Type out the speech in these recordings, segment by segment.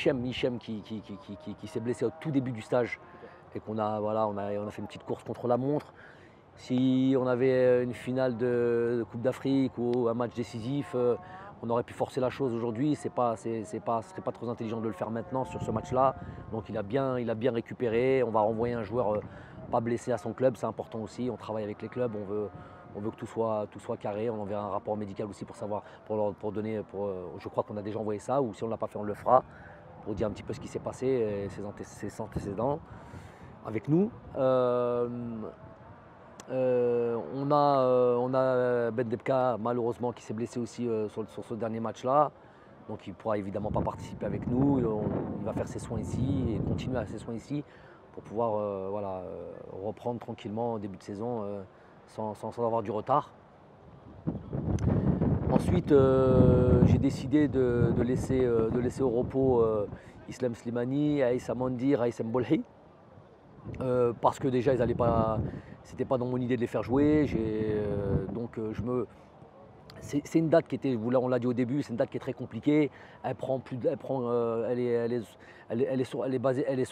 Hichem qui s'est blessé au tout début du stage et qu'on a, voilà, on a fait une petite course contre la montre. Si on avait une finale de Coupe d'Afrique ou un match décisif, on aurait pu forcer la chose aujourd'hui. Ce serait pas trop intelligent de le faire maintenant sur ce match-là. Donc il a bien récupéré. On va renvoyer un joueur pas blessé à son club, c'est important aussi. On travaille avec les clubs, on veut que tout soit carré. On enverra un rapport médical aussi pour savoir, je crois qu'on a déjà envoyé ça, ou si on ne l'a pas fait, on le fera, pour dire un petit peu ce qui s'est passé, ses antécédents avec nous. On a Ben Debka malheureusement qui s'est blessé aussi sur ce dernier match-là. Donc il ne pourra évidemment pas participer avec nous. Il va faire ses soins ici et continuer à ses soins ici pour pouvoir reprendre tranquillement au début de saison sans avoir du retard. Ensuite, j'ai décidé de laisser au repos Islam Slimani, Aïssa Mandi, Raïsem Bolhi. Parce que déjà, c'était pas dans mon idée de les faire jouer. C'est une date qui était, on l'a dit au début, c'est une date qui est très compliquée. Elle est sur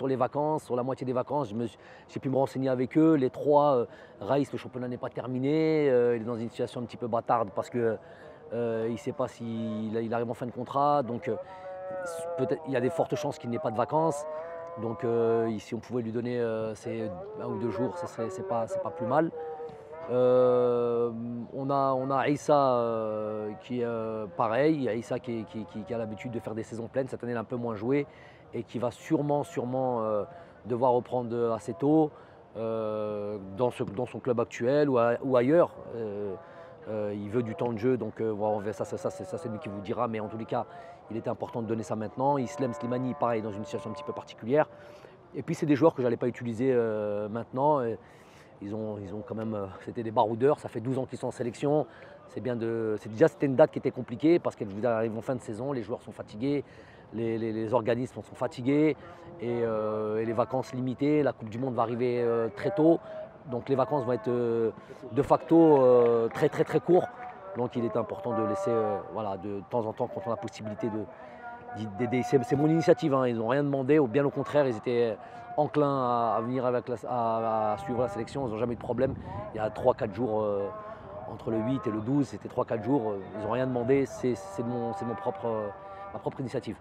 les vacances, sur la moitié des vacances. J'ai pu me renseigner avec eux. Les trois, Raïs, le championnat n'est pas terminé. Il est dans une situation un petit peu bâtarde parce que il ne sait pas s'il arrive en fin de contrat. Donc peut-être il y a des fortes chances qu'il n'ait pas de vacances. Donc si on pouvait lui donner ces 1 ou 2 jours, c'est pas plus mal. On a Aïssa qui est pareil, Aïssa qui a l'habitude de faire des saisons pleines. Cette année, elle a un peu moins joué et qui va sûrement devoir reprendre assez tôt dans son club actuel ou ailleurs. Il veut du temps de jeu, donc ça c'est lui qui vous dira, mais en tous les cas, il était important de donner ça maintenant. Islam Slimani, pareil, dans une situation un petit peu particulière. Et puis c'est des joueurs que je n'allais pas utiliser maintenant. Ils ont quand même, c'était des baroudeurs, ça fait 12 ans qu'ils sont en sélection. C'était une date qui était compliquée parce qu'elle arrive en fin de saison, les joueurs sont fatigués, les organismes sont fatigués et les vacances limitées. La Coupe du Monde va arriver très tôt. Donc les vacances vont être de facto très courtes. Donc il est important de laisser, de temps en temps, quand on a la possibilité d'aider. C'est mon initiative, hein. Ils n'ont rien demandé, ou bien au contraire, ils étaient enclins à venir à suivre la sélection. Ils n'ont jamais eu de problème. Il y a 3-4 jours, entre le 8 et le 12, c'était 3-4 jours. Ils n'ont rien demandé, c'est ma propre initiative.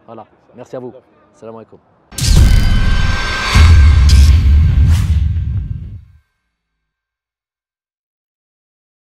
Voilà, merci à vous. Salam alaikum.